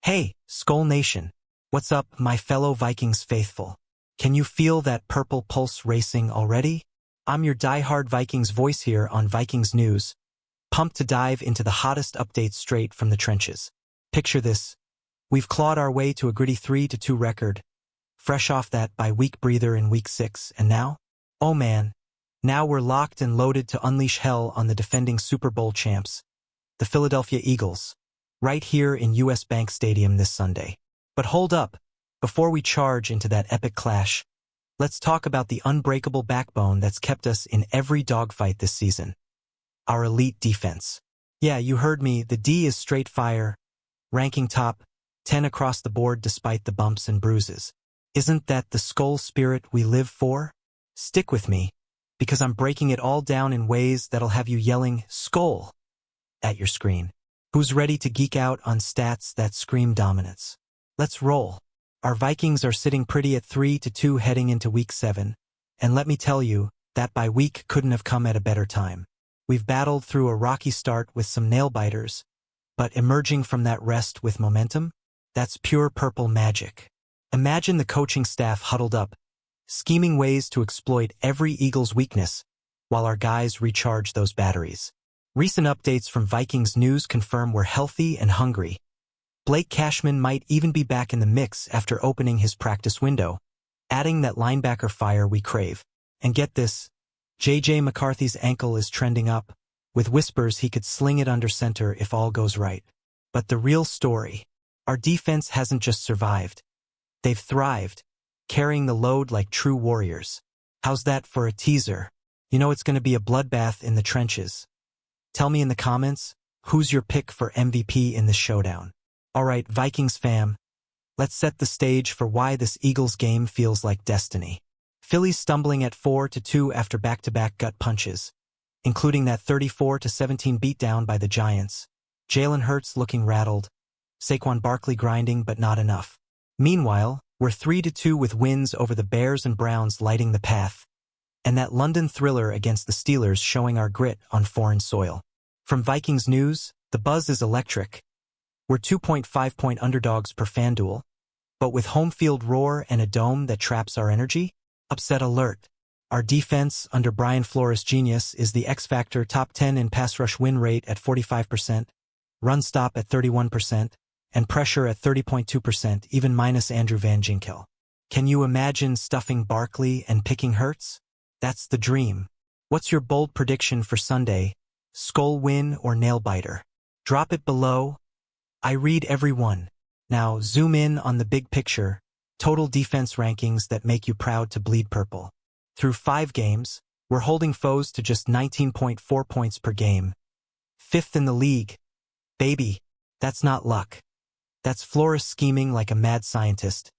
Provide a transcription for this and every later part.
Hey, SKOL Nation. What's up, my fellow Vikings faithful? Can you feel that purple pulse racing already? I'm your diehard Vikings voice here on Vikings News, pumped to dive into the hottest updates straight from the trenches. Picture this. We've clawed our way to a gritty 3-2 record, fresh off that bye-week breather in Week 6, and now? Oh man, now we're locked and loaded to unleash hell on the defending Super Bowl champs, the Philadelphia Eagles, right here in US Bank Stadium this Sunday. But hold up, before we charge into that epic clash, let's talk about the unbreakable backbone that's kept us in every dogfight this season. Our elite defense. Yeah, you heard me, the D is straight fire, ranking top 10 across the board despite the bumps and bruises. Isn't that the SKOL spirit we live for? Stick with me, because I'm breaking it all down in ways that'll have you yelling SKOL at your screen. Who's ready to geek out on stats that scream dominance? Let's roll. Our Vikings are sitting pretty at 3-2 heading into Week 7, and let me tell you, that bye week couldn't have come at a better time. We've battled through a rocky start with some nail-biters, but emerging from that rest with momentum, that's pure purple magic. Imagine the coaching staff huddled up, scheming ways to exploit every Eagles' weakness, while our guys recharge those batteries. Recent updates from Vikings News confirm we're healthy and hungry. Blake Cashman might even be back in the mix after opening his practice window, adding that linebacker fire we crave. And get this, J.J. McCarthy's ankle is trending up, with whispers he could sling it under center if all goes right. But the real story, our defense hasn't just survived. They've thrived, carrying the load like true warriors. How's that for a teaser? You know it's going to be a bloodbath in the trenches. Tell me in the comments, who's your pick for MVP in this showdown? Alright, Vikings fam, let's set the stage for why this Eagles game feels like destiny. Philly's stumbling at 4-2 after back-to-back gut punches, including that 34-17 beatdown by the Giants. Jalen Hurts looking rattled, Saquon Barkley grinding but not enough. Meanwhile, we're 3-2 with wins over the Bears and Browns lighting the path, and that London thriller against the Steelers showing our grit on foreign soil. From Vikings News, the buzz is electric. We're 2.5-point underdogs per FanDuel, but with home field roar and a dome that traps our energy? Upset alert. Our defense, under Brian Flores' genius, is the X-Factor, top 10 in pass rush win rate at 45%, run stop at 31%, and pressure at 30.2%, even minus Andrew Van Ginkel. Can you imagine stuffing Barkley and picking Hurts? That's the dream. What's your bold prediction for Sunday? SKOL win or nail-biter? Drop it below. I read every one. Now zoom in on the big picture, total defense rankings that make you proud to bleed purple. Through 5 games, we're holding foes to just 19.4 points per game. 5th in the league. Baby, that's not luck. That's Flores scheming like a mad scientist,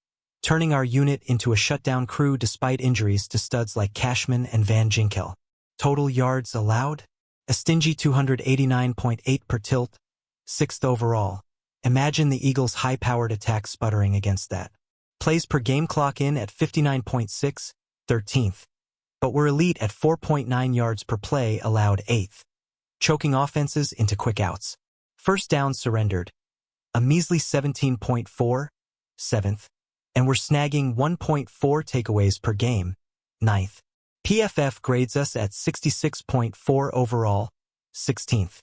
turning our unit into a shutdown crew despite injuries to studs like Cashman and Van Ginkel. Total yards allowed? A stingy 289.8 per tilt, 6th overall. Imagine the Eagles' high-powered attack sputtering against that. Plays per game clock in at 59.6, 13th. But we're elite at 4.9 yards per play allowed 8th. Choking offenses into quick outs. First downs surrendered. A measly 17.4, 7th. And we're snagging 1.4 takeaways per game, 9th. PFF grades us at 66.4 overall, 16th.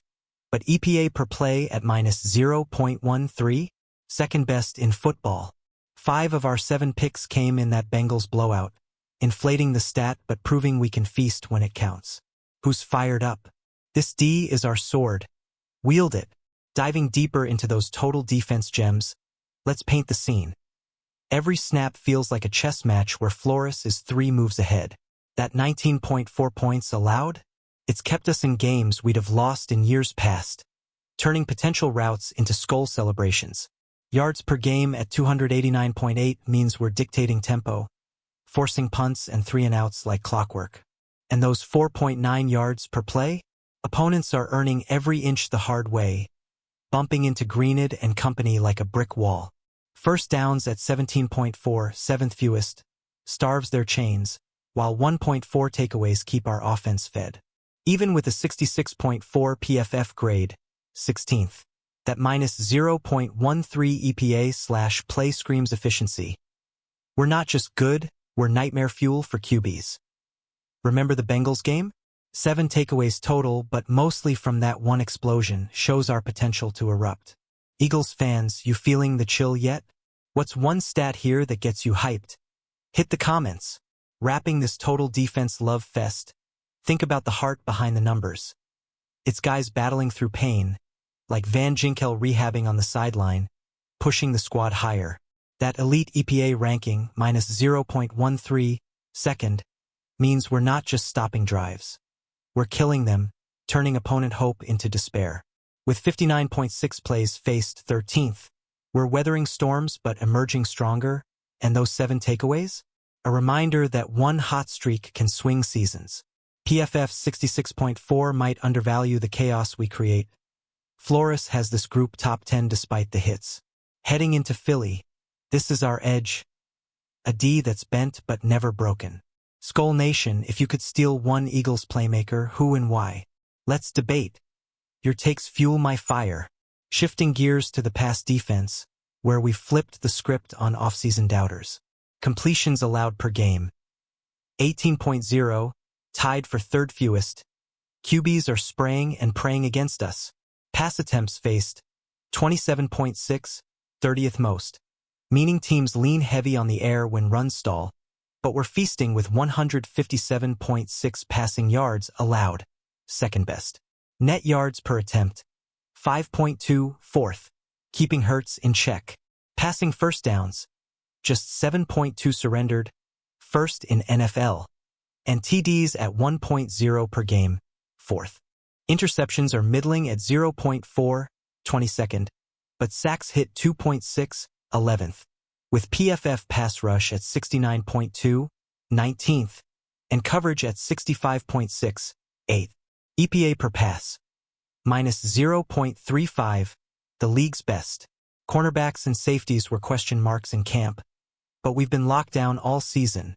But EPA per play at minus 0.13, second best in football. 5 of our 7 picks came in that Bengals blowout, inflating the stat but proving we can feast when it counts. Who's fired up? This D is our sword. Wield it. Diving deeper into those total defense gems, let's paint the scene. Every snap feels like a chess match where Flores is 3 moves ahead. That 19.4 points allowed? It's kept us in games we'd have lost in years past, turning potential routes into SKOL celebrations. Yards per game at 289.8 means we're dictating tempo, forcing punts and 3-and-outs like clockwork. And those 4.9 yards per play? Opponents are earning every inch the hard way, bumping into Greenid and company like a brick wall. First downs at 17.4, 7th fewest, starves their chains, while 1.4 takeaways keep our offense fed. Even with a 66.4 PFF grade, 16th. That minus 0.13 EPA/play screams efficiency. We're not just good, we're nightmare fuel for QBs. Remember the Bengals game? 7 takeaways total, but mostly from that one explosion, shows our potential to erupt. Eagles fans, you feeling the chill yet? What's one stat here that gets you hyped? Hit the comments. Wrapping this total defense love fest, think about the heart behind the numbers. It's guys battling through pain, like Van Ginkel rehabbing on the sideline, pushing the squad higher. That elite EPA ranking, minus 0.13 second, means we're not just stopping drives. We're killing them, turning opponent hope into despair. With 59.6 plays faced 13th, we're weathering storms but emerging stronger, and those 7 takeaways? A reminder that one hot streak can swing seasons. PFF 66.4 might undervalue the chaos we create. Flores has this group top 10 despite the hits. Heading into Philly, this is our edge. A D that's bent but never broken. SKOL Nation, if you could steal one Eagles playmaker, who and why? Let's debate. Your takes fuel my fire. Shifting gears to the pass defense, where we flipped the script on offseason doubters. Completions allowed per game. 18.0, tied for third fewest. QBs are spraying and praying against us. Pass attempts faced. 27.6, 30th most. Meaning teams lean heavy on the air when runs stall, but we're feasting with 157.6 passing yards allowed, second best. Net yards per attempt, 5.2, fourth, keeping Hurts in check. Passing first downs, just 7.2 surrendered, first in NFL. And TDs at 1.0 per game, fourth. Interceptions are middling at 0.4, 22nd, but sacks hit 2.6, 11th. With PFF pass rush at 69.2, 19th, and coverage at 65.6, 8th. EPA per pass, minus 0.35, the league's best. Cornerbacks and safeties were question marks in camp, but we've been locked down all season,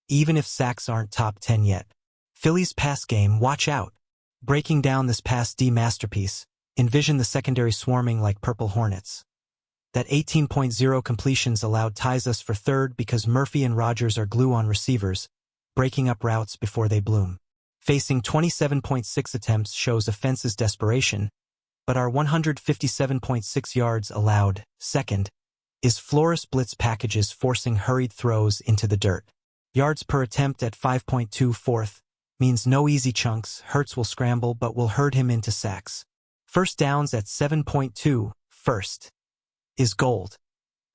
even if sacks aren't top 10 yet. Philly's pass game, watch out. Breaking down this pass D masterpiece, envision the secondary swarming like Purple Hornets. That 18.0 completions allowed ties us for third because Murphy and Rodgers are glue on receivers, breaking up routes before they bloom. Facing 27.6 attempts shows offense's desperation, but our 157.6 yards allowed, second, is Flores blitz packages forcing hurried throws into the dirt. Yards per attempt at 5.2 fourth means no easy chunks. Hurts will scramble but will herd him into sacks. First downs at 7.2 first is gold.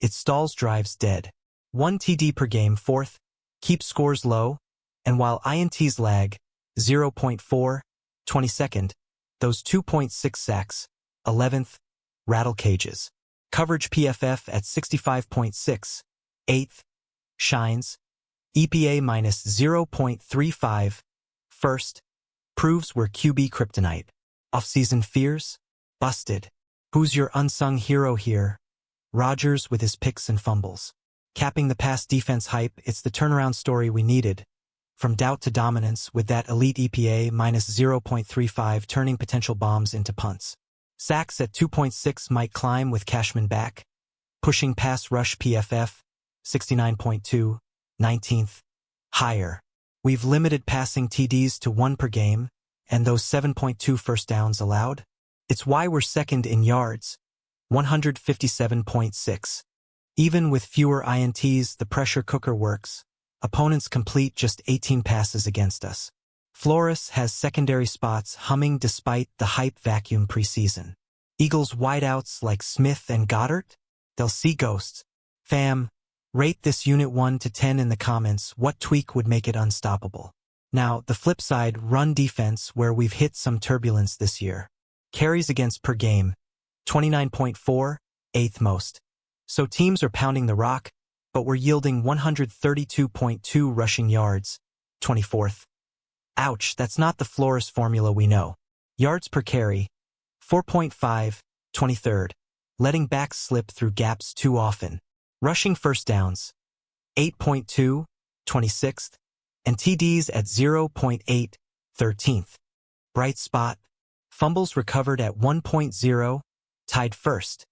It stalls drives dead. 1 TD per game, fourth, keeps scores low, and while INTs lag, 0.4, 22nd, those 2.6 sacks, 11th, rattle cages. Coverage PFF at 65.6, 8th, shines. EPA minus 0.35, first, proves we're QB kryptonite. Off-season fears? Busted. Who's your unsung hero here? Rodgers with his picks and fumbles. Capping the pass defense hype, it's the turnaround story we needed. From doubt to dominance with that elite EPA minus 0.35 turning potential bombs into punts. Sacks at 2.6 might climb with Cashman back. Pushing pass rush PFF, 69.2, 19th, higher. We've limited passing TDs to 1 per game, and those 7.2 first downs allowed. It's why we're second in yards, 157.6. Even with fewer INTs, the pressure cooker works. Opponents complete just 18 passes against us. Flores has secondary spots humming despite the hype vacuum preseason. Eagles wideouts like Smith and Goddard? They'll see ghosts. Fam, rate this unit 1 to 10 in the comments. What tweak would make it unstoppable? Now, the flip side, run defense, where we've hit some turbulence this year. Carries against per game, 29.4, 8th most. So teams are pounding the rock, but we're yielding 132.2 rushing yards, 24th. Ouch, that's not the Flores formula we know. Yards per carry, 4.5, 23rd. Letting backs slip through gaps too often. Rushing first downs, 8.2, 26th. And TDs at 0.8, 13th. Bright spot, fumbles recovered at 1.0, tied first,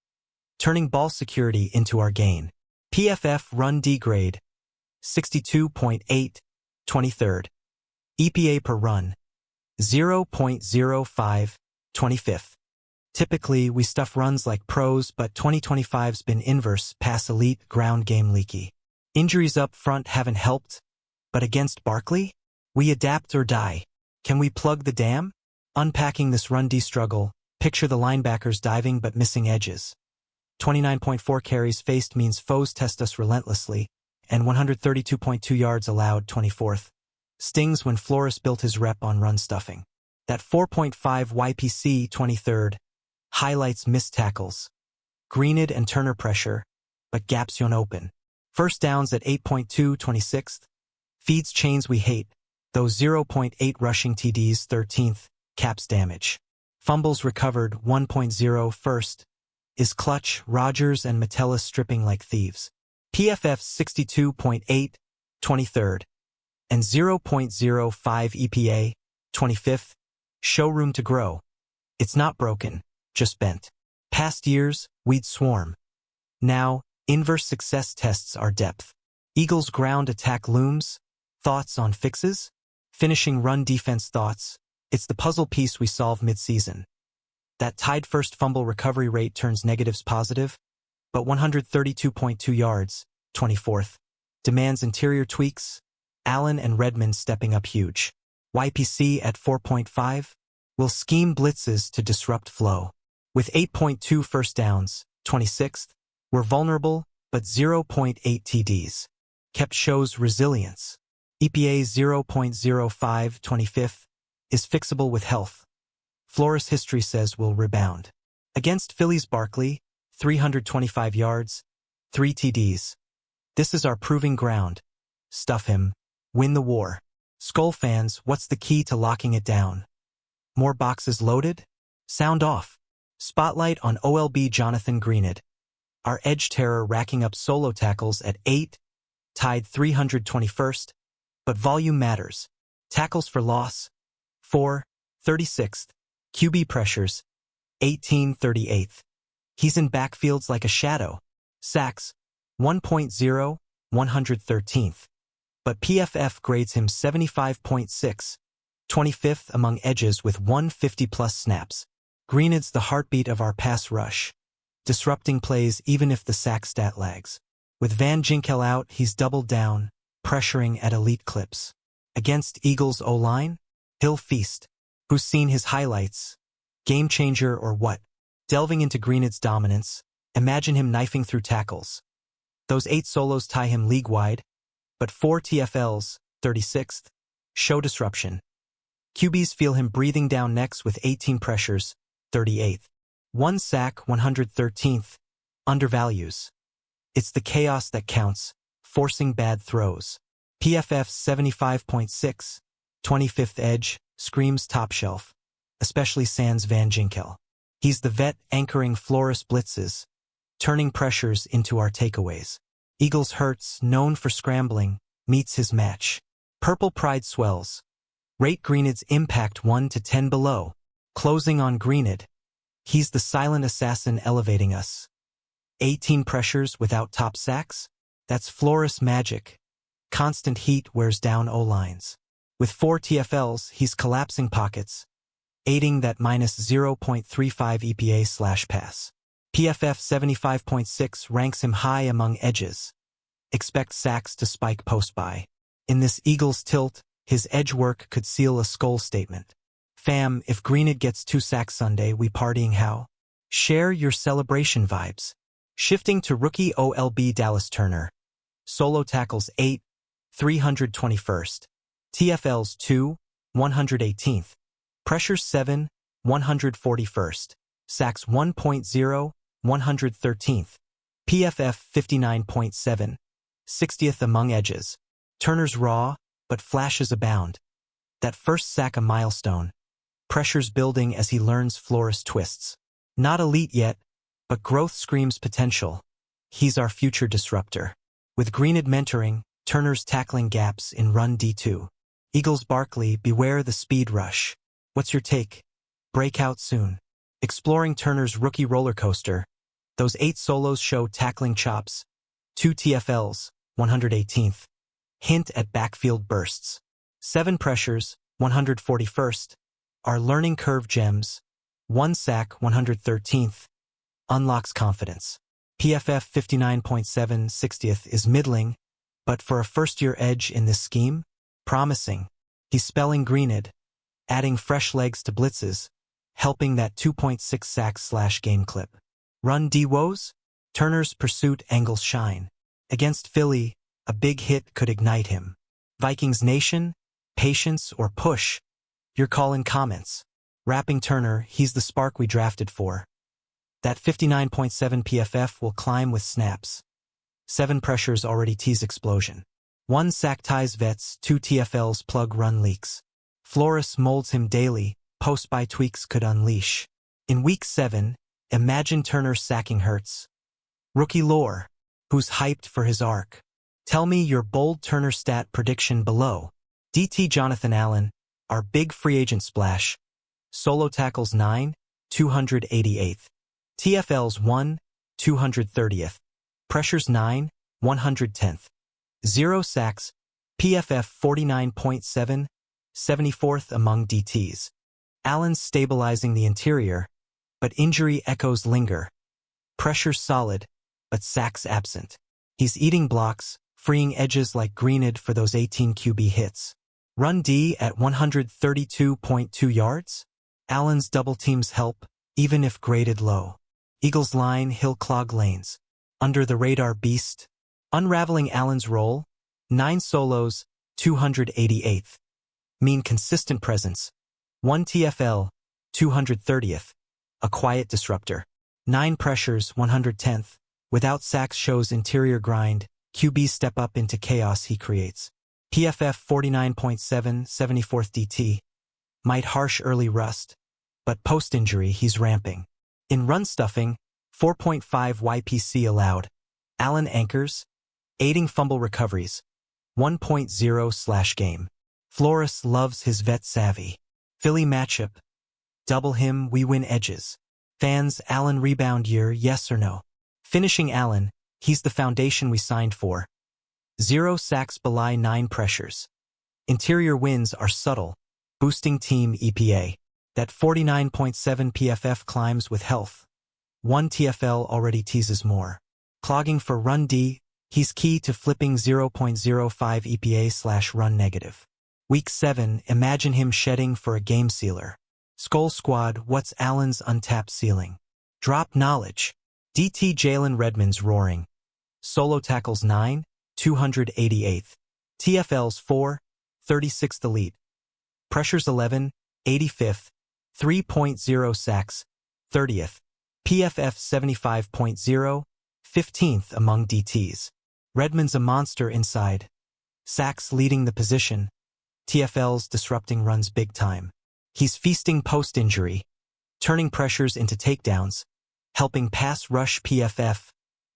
turning ball security into our gain. PFF run D grade, 62.8, 23rd. EPA per run, 0.05, 25th. Typically, we stuff runs like pros, but 2025's been inverse, pass elite, ground game leaky. Injuries up front haven't helped, but against Barkley, we adapt or die. Can we plug the dam? Unpacking this run D struggle, picture the linebackers diving but missing edges. 29.4 carries faced means foes test us relentlessly, and 132.2 yards allowed, 24th. Stings when Flores built his rep on run stuffing. That 4.5 YPC, 23rd, highlights missed tackles. Greenid and Turner pressure, but gaps yon open. First downs at 8.2, 26th. Feeds chains we hate, those 0.8 rushing TDs, 13th, caps damage. Fumbles recovered, 1.0, first. Is clutch, Rodgers and Metellus stripping like thieves. PFF 62.8, 23rd. And 0.05 EPA, 25th. Showroom to grow. It's not broken, just bent. Past years, we'd swarm. Now, inverse success tests our depth. Eagles ground attack looms. Thoughts on fixes? Finishing run defense thoughts. It's the puzzle piece we solve mid-season. That tied first fumble recovery rate turns negatives positive, but 132.2 yards, 24th. Demands interior tweaks. Allen and Redmond stepping up huge. YPC at 4.5. Will scheme blitzes to disrupt flow. With 8.2 first downs, 26th. We're vulnerable, but 0.8 TDs. Kept shows resilience. EPA 0.05, 25th. Is fixable with health. Flores history says we'll rebound. Against Phillies Barkley, 325 yards, 3 TDs. This is our proving ground. Stuff him. Win the war. SKOL fans, what's the key to locking it down? More boxes loaded? Sound off. Spotlight on OLB Jonathan Greenid. Our edge terror racking up solo tackles at 8, tied 321st, but volume matters. Tackles for loss, 4, 36th. QB pressures, 18, 38th. He's in backfields like a shadow. Sacks, 1.0, 113th. But PFF grades him 75.6, 25th among edges with 150-plus snaps. Greenid's the heartbeat of our pass rush, disrupting plays even if the sack stat lags. With Van Ginkel out, he's doubled down, pressuring at elite clips. Against Eagles' O-line, he'll feast. Who's seen his highlights? Game changer or what? Delving into Greenid's dominance, imagine him knifing through tackles. Those 8 solos tie him league-wide, but 4 TFLs, 36th, show disruption. QBs feel him breathing down necks with 18 pressures, 38th. 1 sack, 113th, undervalues. It's the chaos that counts, forcing bad throws. PFF 75.6, 25th edge, screams top shelf, especially sans Van Ginkel. He's the vet anchoring Flores blitzes, turning pressures into our takeaways. Eagles Hurts, known for scrambling, meets his match. Purple pride swells. Rate Greenid's impact 1 to 10 below. Closing on Greenid. He's the silent assassin elevating us. 18 pressures without top sacks? That's Flores magic. Constant heat wears down O-lines. With 4 TFLs, he's collapsing pockets, aiding that minus 0.35 EPA/pass. PFF 75.6 ranks him high among edges. Expect sacks to spike post-buy. In this Eagles tilt, his edge work could seal a SKOL statement. Fam, if Greenid gets 2 sacks Sunday, we partying how? Share your celebration vibes. Shifting to rookie OLB Dallas Turner. Solo tackles 8, 321st. TFLs 2, 118th. Pressures 7, 141st. Sacks 1.0, 113th. PFF 59.7, 60th among edges. Turner's raw, but flashes abound. That first sack a milestone. Pressures building as he learns Flores twists. Not elite yet, but growth screams potential. He's our future disruptor. With Greenid mentoring, Turner's tackling gaps in run D2. Eagles Barkley, beware the speed rush. What's your take? Breakout soon. Exploring Turner's rookie roller coaster. Those 8 solos show tackling chops. 2 TFLs, 118th. Hint at backfield bursts. 7 pressures, 141st. Are learning curve gems. 1 sack, 113th. Unlocks confidence. PFF 59.7 60th is middling, but for a first-year edge in this scheme, promising. He's spelling greened, adding fresh legs to blitzes, helping that 2.6 sacks/game clip. Run D woes? Turner's pursuit angles shine. Against Philly, a big hit could ignite him. Vikings Nation, patience or push? Your call in comments. Wrapping Turner, he's the spark we drafted for. That 59.7 PFF will climb with snaps. 7 pressures already tease explosion. 1 sack ties vets, 2 TFLs plug run leaks. Flores molds him daily, post-by tweaks could unleash. In Week 7, imagine Turner sacking Hurts. Rookie lore, who's hyped for his arc? Tell me your bold Turner stat prediction below. DT Jonathan Allen, our big free agent splash. Solo tackles 9, 288th. TFLs 1, 230th. Pressures 9, 110th. 0 sacks, PFF 49.7, 74th among DTs. Allen's stabilizing the interior, but injury echoes linger. Pressure solid, but sacks absent. He's eating blocks, freeing edges like Greenid for those 18 QB hits. Run D at 132.2 yards? Allen's double teams help, even if graded low. Eagles line, he'll clog lanes. Under the radar beast. Unraveling Allen's role. 9 solos, 288th. Mean consistent presence. 1 TFL, 230th. A quiet disruptor. 9 pressures, 110th. Without sacks shows interior grind. QB step up into chaos he creates. PFF 49.7, 74th DT. Might harsh early rust, but post-injury he's ramping. In run stuffing, 4.5 YPC allowed. Allen anchors, aiding fumble recoveries. 1.0/game. Flores loves his vet savvy. Philly matchup. Double him, we win edges. Fans, Allen rebound year, yes or no? Finishing Allen, he's the foundation we signed for. 0 sacks belie 9 pressures. Interior wins are subtle, boosting team EPA. That 49.7 PFF climbs with health. 1 TFL already teases more. Clogging for run D, he's key to flipping 0.05 EPA/run negative. Week 7, imagine him shedding for a game sealer. SKOL Squad, what's Allen's untapped ceiling? Drop knowledge. DT Jalen Redmond's roaring. Solo tackles 9, 288th. TFLs 4, 36th elite. Pressures 11, 85th. 3.0 sacks, 30th. PFF 75.0, 15th among DTs. Redmond's a monster inside. Sacks leading the position. TFLs disrupting runs big time. He's feasting post-injury, turning pressures into takedowns, helping pass rush PFF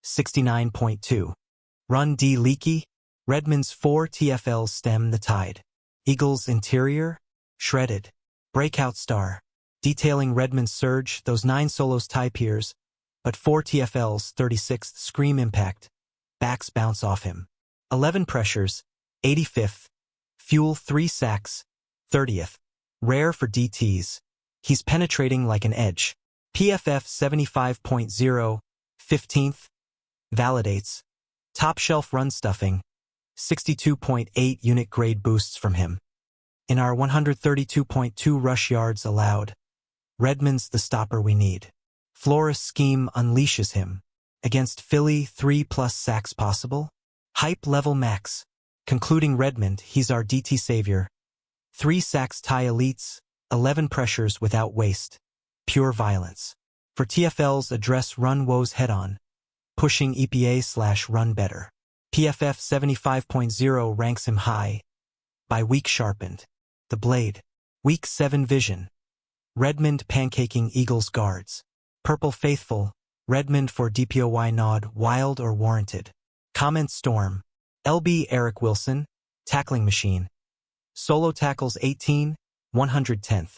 69.2. Run D leaky. Redmond's 4 TFLs stem the tide. Eagles interior, shredded. Breakout star. Detailing Redmond's surge, those 9 solos tie peers, but 4 TFLs 36th scream impact. Backs bounce off him. 11 pressures, 85th. Fuel 3 sacks, 30th. Rare for DTs. He's penetrating like an edge. PFF 75.0, 15th. Validates. Top shelf run stuffing. 62.8 unit grade boosts from him. In our 132.2 rush yards allowed, Redmond's the stopper we need. Flores' scheme unleashes him. Against Philly, 3+ sacks possible. Hype level max. Concluding Redmond, he's our DT savior. 3 sacks tie elites, 11 pressures without waste. Pure violence. For TFLs, address run woes head-on. Pushing EPA/run better. PFF 75.0 ranks him high. By week sharpened. The blade. Week 7 vision. Redmond pancaking Eagles guards. Purple faithful. Redmond for DPOY nod, wild or warranted. Comment storm. LB Eric Wilson. Tackling machine. Solo tackles 18, 110th.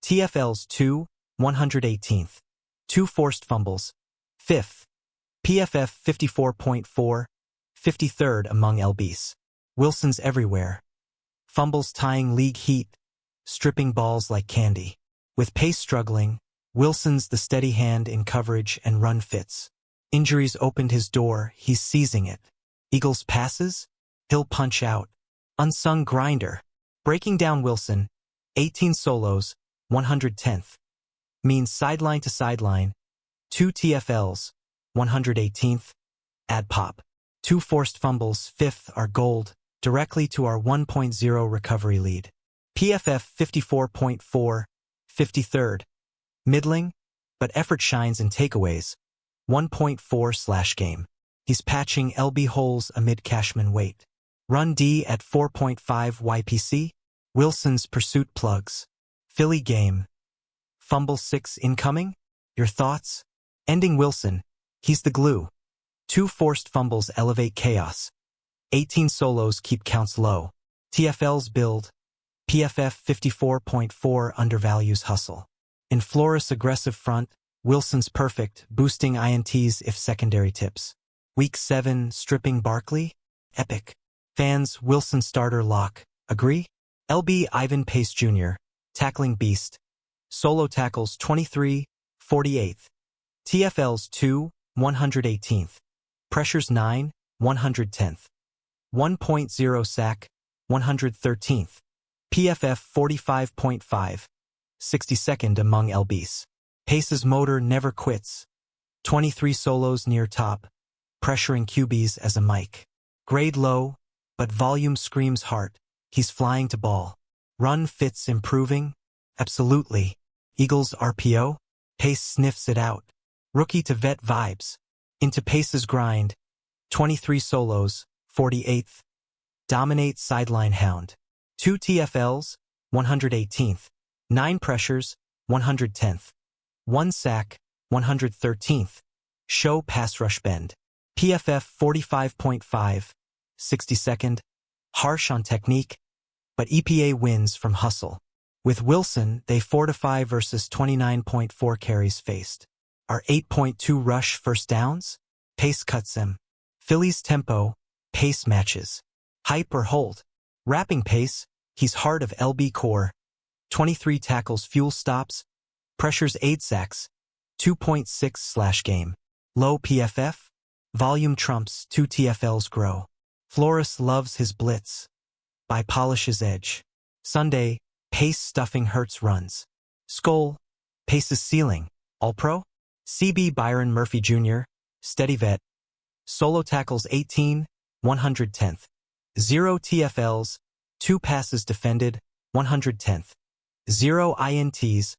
TFLs 2, 118th. 2 forced fumbles, 5th. PFF 54.4, 53rd among LBs. Wilson's everywhere. Fumbles tying league heat, stripping balls like candy. With pace struggling, Wilson's the steady hand in coverage and run fits. Injuries opened his door, he's seizing it. Eagles passes, he'll punch out. Unsung grinder. Breaking down Wilson, 18 solos, 110th. Means sideline to sideline, 2 TFLs, 118th. Add pop. 2 forced fumbles, 5th are gold, directly to our 1.0 recovery lead. PFF 54.4, 53rd. Middling, but effort shines in takeaways. 1.4/game. He's patching LB holes amid Cashman weight. Run D at 4.5 YPC. Wilson's pursuit plugs. Philly game. Fumble 6 incoming? Your thoughts? Ending Wilson. He's the glue. 2 forced fumbles elevate chaos. 18 solos keep counts low. TFLs build. PFF 54.4 undervalues hustle. In Flores' aggressive front, Wilson's perfect, boosting INTs if secondary tips. Week 7, stripping Barkley? Epic. Fans, Wilson starter lock. Agree? LB Ivan Pace Jr., tackling beast. Solo tackles 23, 48th. TFLs 2, 118th. Pressures 9, 110th. 1.0 sack, 113th. PFF 45.5, 62nd among LBs. Pace's motor never quits. 23 solos near top, pressuring QBs as a mic. Grade low, but volume screams heart. He's flying to ball. Run fits improving? Absolutely. Eagles RPO? Pace sniffs it out. Rookie to vet vibes. Into Pace's grind. 23 solos, 48th. Dominate sideline hound. 2 TFLs, 118th. 9 pressures, 110th. 1 sack, 113th. Show pass rush bend. PFF 45.5, 62nd. Harsh on technique, but EPA wins from hustle. With Wilson, they fortify versus 29.4 carries faced. Our 8.2 rush first downs? Pace cuts him. Philly's tempo, Pace matches. Hype or hold. Rapping Pace, he's heart of LB core. 23 tackles fuel stops. Pressures 8 sacks. 2.6/game. Low PFF. Volume trumps 2 TFLs grow. Flores loves his blitz. By polishes edge. Sunday, Pace stuffing Hurts runs. SKOL, Pace's ceiling. All-Pro? CB Byron Murphy Jr., steady vet. Solo tackles 18, 110th. 0 TFLs, 2 passes defended, 110th. 0 INTs,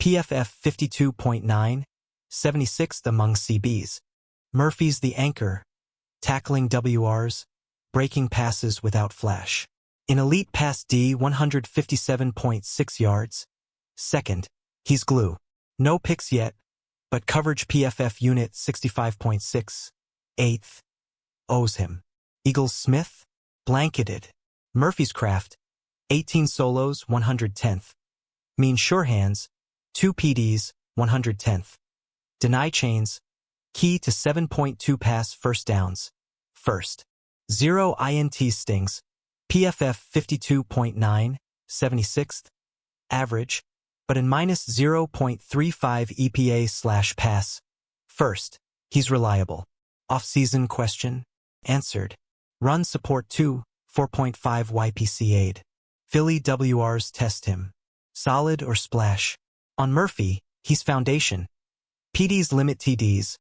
PFF 52.9, 76th among CBs. Murphy's the anchor, tackling WRs, breaking passes without flash. In elite pass D, 157.6 yards. Second, he's glue. No picks yet, but coverage PFF unit 65.6. 8th, owes him. Eagles Smith, blanketed. Murphy's craft, 18 solos, 110th. Mean sure hands, 2 PDs, 110th. Deny chains, key to 7.2 pass first downs. First, 0 INT stings, PFF 52.9, 76th. Average, but in minus 0.35 EPA/pass. First, he's reliable. Off-season question? Answered. Run support 2, 4.5 YPC aid. Philly WRs test him. Solid or splash? On Murphy, he's foundation. PDs limit TDs.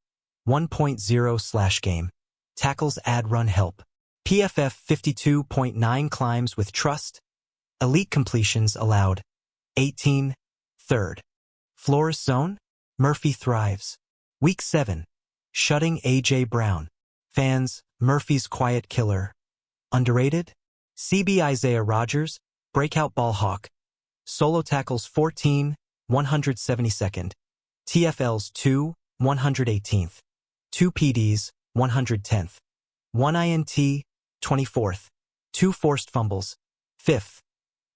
1.0/game. Tackles add run help. PFF 52.9 climbs with trust. Elite completions allowed. 18, third. Flores zone? Murphy thrives. Week 7. Shutting A.J. Brown. Fans, Murphy's quiet killer. Underrated? CB Isaiah Rodgers, breakout ball hawk. Solo tackles 14, 172nd. TFLs 2, 118th. 2 PDs, 110th. 1 INT, 24th. 2 forced fumbles, 5th.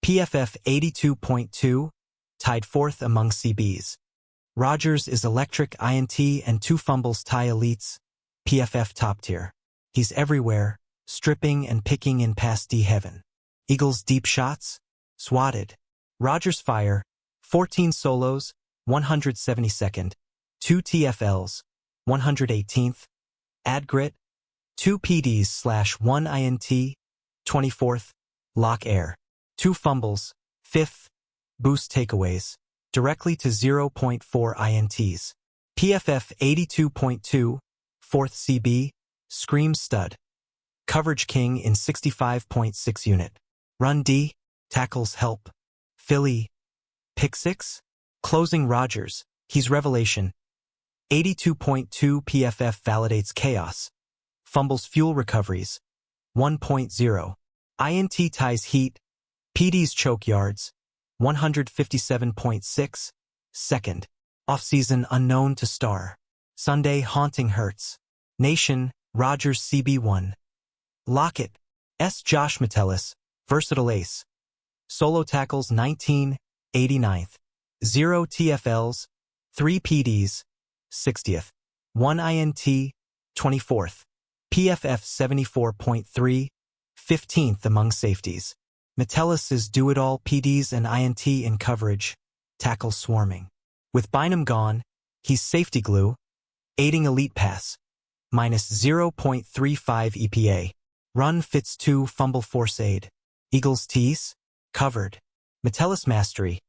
PFF 82.2, tied 4th among CBs. Rodgers is electric INT and 2 fumbles tie elites, PFF top tier. He's everywhere, stripping and picking in past D heaven. Eagles deep shots, swatted. Rodgers fire, 14 solos, 172nd, 2 TFLs, 118th, add grit, 2 PDs/1 INT, 24th, lock air, 2 fumbles, 5th, boost takeaways, directly to 0.4 INTs. PFF 82.2, 4th CB, scream stud. Coverage king in 65.6 unit. Run D, tackles help. Philly, pick 6, closing Rodgers, he's revelation. 82.2 PFF validates chaos. Fumbles fuel recoveries. 1.0. INT ties heat. PDs choke yards. 157.6. Second. Offseason unknown to star. Sunday haunting hurts. Nation, Rodgers CB1. Lockett, S. Josh Metellus, versatile ace. Solo tackles 19, 89th. 0 TFLs, 3 PDs, 60th. 1 INT, 24th. PFF 74.3, 15th among safeties. Metellus is do-it-all PDs and INT in coverage, tackles swarming. With Bynum gone, he's safety glue, aiding elite pass, minus 0.35 EPA. Run fits 2 fumble force aid. Eagles tease, covered. Metellus mastery,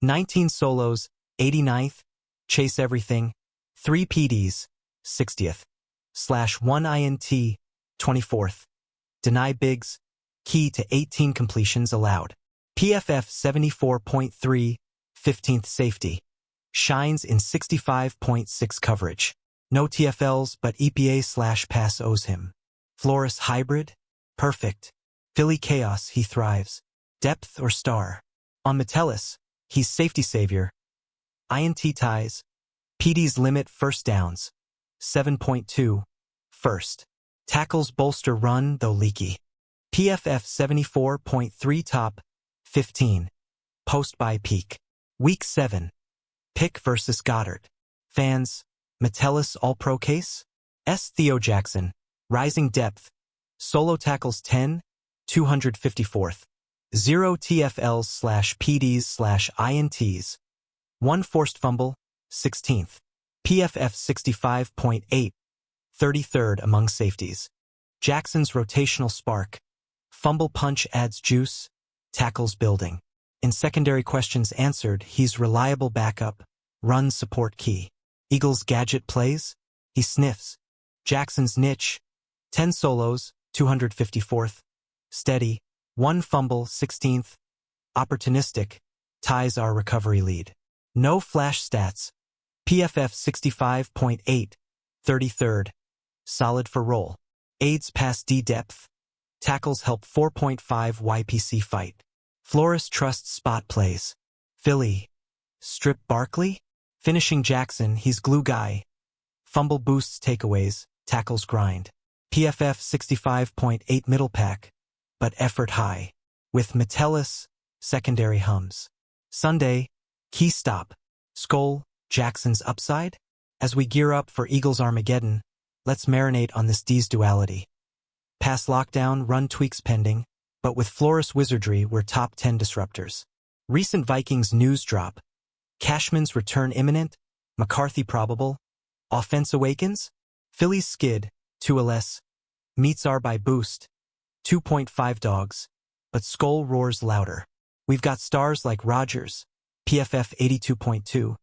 19 solos, 89th, chase everything, 3 PDs, 60th, /1 INT, 24th. Deny bigs, key to 18 completions allowed. PFF 74.3, 15th safety. Shines in 65.6 coverage. No TFLs but EPA/pass owes him. Flores hybrid? Perfect. Philly chaos, he thrives. Depth or star? On Metellus, he's safety savior. INT ties. PDs limit first downs. 7.2. First. Tackles bolster run though leaky. PFF 74.3 top. 15. Post by peak. Week 7. Pick versus Goddard. Fans, Metellus all-pro case? S. Theo Jackson. Rising depth. Solo tackles 10, 254th. 0 TFLs/PDs/INTs. 1 forced fumble, 16th. PFF 65.8, 33rd among safeties. Jackson's rotational spark. Fumble punch adds juice, tackles building. In secondary questions answered, he's reliable backup, run support key. Eagles gadget plays, he sniffs. Jackson's niche, 10 solos, 254th. Steady, 1 fumble, 16th. Opportunistic, ties our recovery lead. No flash stats. PFF 65.8, 33rd. Solid for roll. Aids pass D depth. Tackles help 4.5 YPC fight. Flores trusts spot plays. Philly. Strip Barkley? Finishing Jackson, he's glue guy. Fumble boosts takeaways, tackles grind. PFF 65.8 middle pack, but effort high. With Metellus, secondary hums. Sunday, key stop. SKOL, Jackson's upside? As we gear up for Eagles Armageddon, let's marinate on this D's duality. Pass lockdown, run tweaks pending, but with Flores wizardry, we're top 10 disruptors. Recent Vikings news drop. Cashman's return imminent, McCarthy probable. Offense awakens? Phillies skid, 2 LS. Meets R by boost, 2.5 dogs. But SKOL roars louder. We've got stars like Rodgers, PFF 82.2,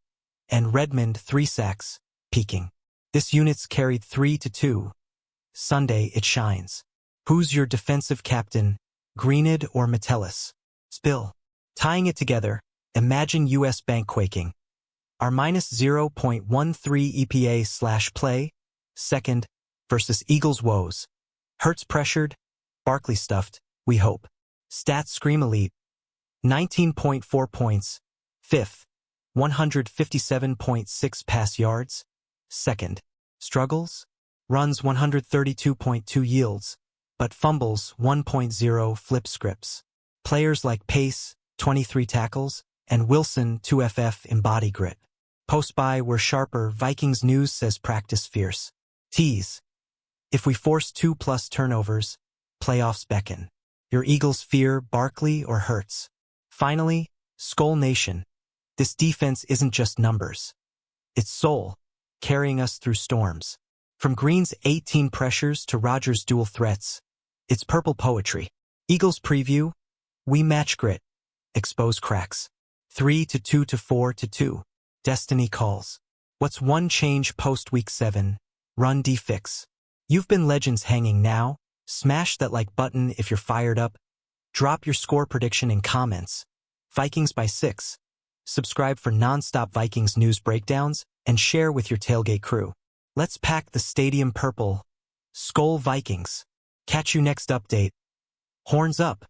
and Redmond 3 sacks, peaking. This unit's carried 3-2. Sunday it shines. Who's your defensive captain, Greenid or Metellus? Spill. Tying it together, imagine US Bank quaking. Our minus 0.13 EPA/play, second, versus Eagles woes. Hurts pressured, Barkley stuffed, we hope. Stats scream elite. 19.4 points, fifth. 157.6 pass yards, second. Struggles? Runs 132.2 yields, but fumbles 1.0 flip scripts. Players like Pace, 23 tackles, and Wilson, 2FF embody grit. Post-buy, we're sharper. Vikings news says practice fierce. Tease. If we force 2+ turnovers, playoffs beckon. Your Eagles fear Barkley or Hurts. Finally, SKOL Nation. This defense isn't just numbers. It's soul, carrying us through storms. From Green's 18 pressures to Rodgers' dual threats, it's purple poetry. Eagles preview. We match grit. Expose cracks. 3-2 to 4-2. Destiny calls. What's one change post-week 7? Run D fix. You've been legends hanging now. Smash that like button if you're fired up. Drop your score prediction in comments. Vikings by 6. Subscribe for non-stop Vikings news breakdowns and share with your tailgate crew. Let's pack the stadium purple. SKOL Vikings. Catch you next update. Horns up.